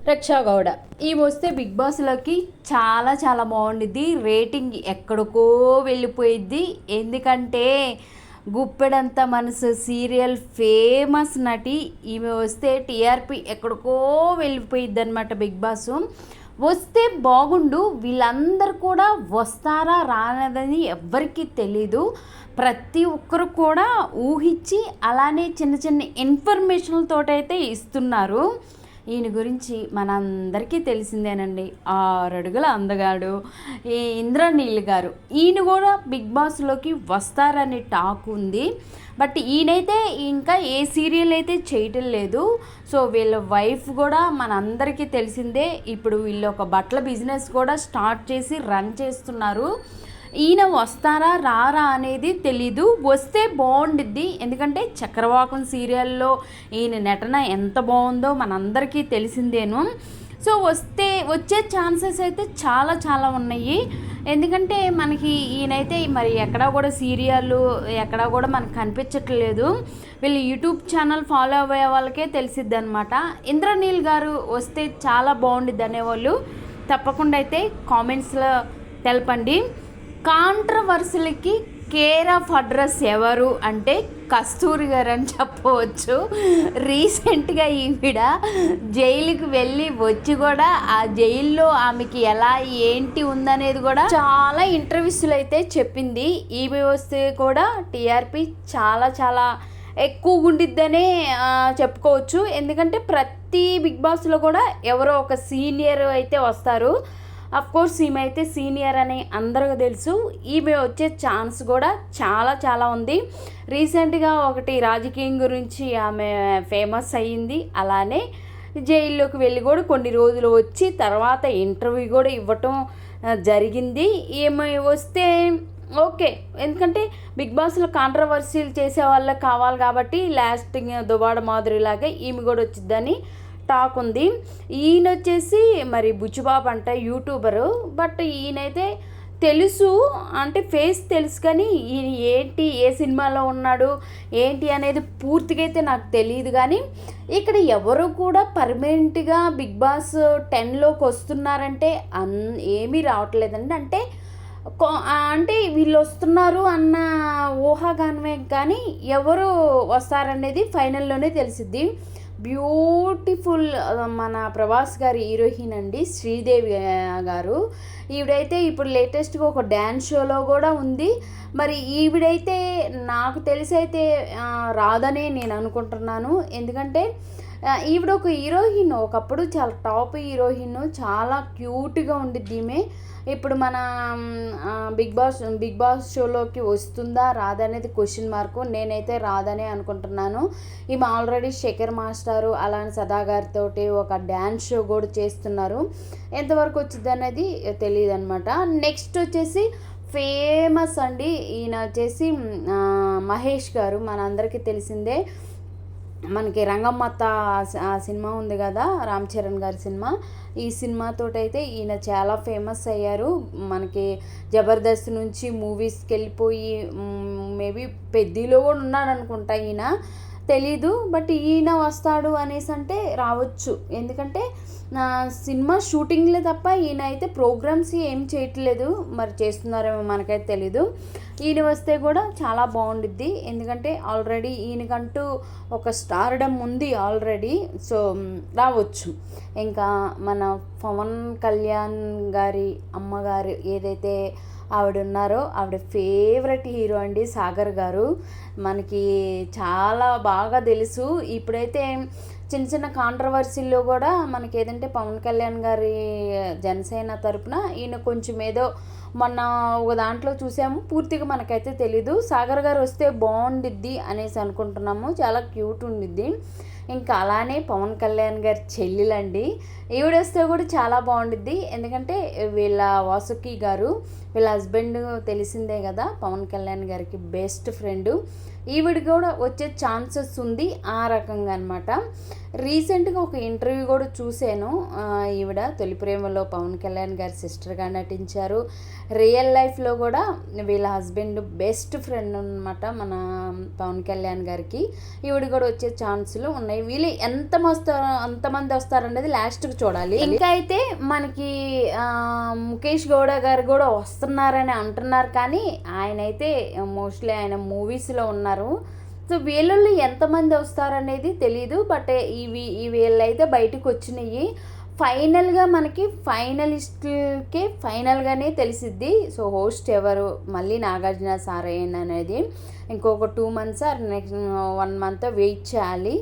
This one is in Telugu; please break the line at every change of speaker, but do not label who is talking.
రక్షా గౌడ ఈమె వస్తే బిగ్ బాస్లోకి చాలా చాలా బాగుండిద్ది. రేటింగ్ ఎక్కడికో వెళ్ళిపోయిద్ది. ఎందుకంటే గుప్పెడంత మనసు సీరియల్ ఫేమస్ నటి ఈమె వస్తే టీఆర్పీ ఎక్కడికో వెళ్ళిపోయిద్ది అనమాట. బిగ్ బాస్ వస్తే బాగుండు, వీళ్ళందరూ కూడా వస్తారా రానదని ఎవ్వరికీ తెలీదు. ప్రతి ఒక్కరు కూడా ఊహించి అలానే చిన్న చిన్న ఇన్ఫర్మేషన్లతోటైతే ఇస్తున్నారు. ఈయన గురించి మనందరికీ తెలిసిందేనండి. 6 అడుగుల అందగాడు ఈ ఇంద్రనీల్ గారు. ఈయన కూడా బిగ్ బాస్లోకి వస్తారని టాక్ ఉంది. బట్ ఈయనైతే ఇంకా ఏ సీరియల్ అయితే చేయటం లేదు. సో వీళ్ళ వైఫ్ కూడా మనందరికీ తెలిసిందే. ఇప్పుడు వీళ్ళు ఒక బట్టల బిజినెస్ కూడా స్టార్ట్ చేసి రన్ చేస్తున్నారు. ఈయన వస్తారా రారా అనేది తెలీదు. వస్తే బాగుండిద్ది. ఎందుకంటే చక్రవాకం సీరియల్లో ఈయన నటన ఎంత బాగుందో మనందరికీ తెలిసిందేను. సో వచ్చే ఛాన్సెస్ అయితే చాలా చాలా ఉన్నాయి. ఎందుకంటే మనకి ఈయనైతే మరి ఎక్కడా కూడా సీరియళ్ళు ఎక్కడా కూడా మనకు కనిపించట్లేదు. వీళ్ళు యూట్యూబ్ ఛానల్ ఫాలో అయ్యే వాళ్ళకే తెలిసిద్ది అనమాట. ఇంద్రనీల్ గారు వస్తే చాలా బాగుండిద్ది అనేవాళ్ళు తప్పకుండా అయితే కామెంట్స్లో తెలపండి. కాంట్రవర్సీలకి కేర్ ఆఫ్ అడ్రస్ ఎవరు అంటే కస్తూరి గారు అని చెప్పవచ్చు. రీసెంట్గా ఈవిడ జైలుకి వెళ్ళి వచ్చి కూడా ఆ జైల్లో ఆమెకి ఎలా ఏంటి ఉందనేది కూడా చాలా ఇంటర్వ్యూస్లో అయితే చెప్పింది. ఈమె వస్తే కూడా టీఆర్పీ చాలా చాలా ఎక్కువ ఉండిద్దనే చెప్పుకోవచ్చు. ఎందుకంటే ప్రతి బిగ్ బాస్లో కూడా ఎవరో ఒక సీనియర్ అయితే వస్తారు. కోర్స్ ఈమె అయితే సీనియర్ అని అందరికీ తెలుసు. ఈమె వచ్చే ఛాన్స్ కూడా చాలా చాలా ఉంది. రీసెంట్గా ఒకటి రాజకీయం గురించి ఆమె ఫేమస్ అయ్యింది. అలానే జైల్లోకి వెళ్ళి కూడా కొన్ని రోజులు వచ్చి తర్వాత ఇంటర్వ్యూ కూడా ఇవ్వటం జరిగింది. ఈమె వస్తే ఓకే, ఎందుకంటే బిగ్ బాస్లో కాంట్రవర్సీలు చేసే వాళ్ళకి కావాలి కాబట్టి లాస్ట్ దుబాడ మాధురిలాగా ఈమె కూడా వచ్చిద్దని టాక్ ఉంది. ఈయన వచ్చేసి మరి బుచ్చిబాబు అంట యూట్యూబరు. బట్ ఈయనైతే తెలుసు అంటే ఫేస్ తెలుసు, కానీ ఈయన ఏంటి ఏ సినిమాలో ఉన్నాడు ఏంటి అనేది పూర్తిగా అయితే నాకు తెలియదు. కానీ ఇక్కడ ఎవరు కూడా పర్మనెంట్గా బిగ్ బాస్ 10లోకి వస్తున్నారంటే ఏమీ రావట్లేదండి. అంటే వీళ్ళు వస్తున్నారు అన్న ఊహాగానమే, కానీ ఎవరు వస్తారనేది ఫైనల్లోనే తెలిసిద్ది. బ్యూటిఫుల్ మన ప్రభాస్ గారి హీరోయిన్ అండి శ్రీదేవి గారు. ఈవిడైతే ఇప్పుడు లేటెస్ట్గా ఒక డ్యాన్స్ షోలో కూడా ఉంది. మరి ఈవిడైతే నాకు తెలిసి అయితే రాదనే నేను అనుకుంటున్నాను. ఎందుకంటే ఈవిడ ఒక హీరోయిన్, ఒకప్పుడు చాలా టాప్ హీరోయిన్, చాలా క్యూట్గా ఉండిద్ది ఈమె. ఇప్పుడు మన బిగ్ బాస్ షోలోకి వస్తుందా రాదా అనేది క్వశ్చన్ మార్కు. నేనైతే రాదనే అనుకుంటున్నాను. ఈమె ఆల్రెడీ శేఖర్ మాస్టారు అలానే సదా గారితో ఒక డ్యాన్స్ షో కూడా చేస్తున్నారు. ఎంతవరకు వచ్చింది అనేది తెలియదు అనమాట. నెక్స్ట్ వచ్చేసి ఫేమస్ అండి, ఈయన వచ్చేసి మహేష్ గారు. మనందరికీ తెలిసిందే. మనకి రంగమ్మత్త ఆ సినిమా ఉంది కదా, రామ్ చరణ్ గారి సినిమా. ఈ సినిమాతోటైతే ఈయన చాలా ఫేమస్ అయ్యారు. మనకి జబర్దస్త్ నుంచి మూవీస్కి వెళ్ళిపోయి మేబీ పెద్దలో కూడా ఉన్నాడు అనుకుంటా ఈయన, తెలీదు. బట్ ఈయన వస్తాడు అనేసి అంటే రావచ్చు. ఎందుకంటే సినిమా షూటింగ్లే తప్ప ఈయన అయితే ప్రోగ్రామ్స్ ఏం చేయట్లేదు. మరి చేస్తున్నారేమో మనకైతే తెలీదు. ఈయన వస్తే కూడా చాలా బాగుండిద్ది. ఎందుకంటే ఆల్రెడీ ఈయనకంటూ ఒక స్టార్డమ్ ఉంది ఆల్రెడీ. సో రావచ్చు. ఇంకా మన పవన్ కళ్యాణ్ గారి అమ్మగారు ఏదైతే ఆవిడ ఉన్నారో ఆవిడ ఫేవరెట్ హీరో అండి సాగర్ గారు. మనకి చాలా బాగా తెలుసు. ఇప్పుడైతే చిన్న చిన్న కాంట్రవర్సీల్లో కూడా మనకి ఏదంటే పవన్ కళ్యాణ్ గారి జనసేన తరపున ఈయన కొంచెం ఏదో మొన్న ఒక దాంట్లో చూసాము, పూర్తిగా మనకైతే తెలీదు. సాగర్ గారు వస్తే బాగుండిద్ది అనేసి అనుకుంటున్నాము. చాలా క్యూట్ ఉండిద్ది. ఇంకా అలానే పవన్ కళ్యాణ్ గారి చెల్లెలండి, ఈవిడ వస్తే కూడా చాలా బాగుండిద్ది. ఎందుకంటే వీళ్ళ వాసుకి గారు, వీళ్ళ హస్బెండ్ తెలిసిందే కదా, పవన్ కళ్యాణ్ గారికి బెస్ట్ ఫ్రెండ్. ఈవిడ కూడా వచ్చే ఛాన్సెస్ ఉంది ఆ రకంగా అనమాట. రీసెంట్గా ఒక ఇంటర్వ్యూ కూడా చూశాను. ఈవిడ తొలి ప్రేమలో పవన్ కళ్యాణ్ గారి సిస్టర్గా నటించారు. రియల్ లైఫ్లో కూడా వీళ్ళ హస్బెండ్ బెస్ట్ ఫ్రెండ్ అనమాట మన పవన్ కళ్యాణ్ గారికి. ఈవిడ కూడా వచ్చే ఛాన్సులు ఉన్నాయి. వీళ్ళు ఎంతమంది వస్తారనేది లాస్ట్కి చూడాలి. ఇంకా అయితే మనకి ముఖేష్ గౌడ గారు కూడా వస్తున్నారని అంటున్నారు, కానీ ఆయన అయితే మోస్ట్లీ ఆయన మూవీస్లో ఉన్నారు. సో వీళ్ళు ఎంతమంది వస్తారనేది తెలీదు. బట్ వీళ్ళైతే బయటకు వచ్చినాయి. ఫైనల్గా మనకి ఫైనలిస్టులకే ఫైనల్గానే తెలిసిద్ది. సో హోస్ట్ ఎవరు, మళ్ళీ నాగార్జున సార్ అనేది ఇంకొక 2 months or next 1 month wait చేయాలి.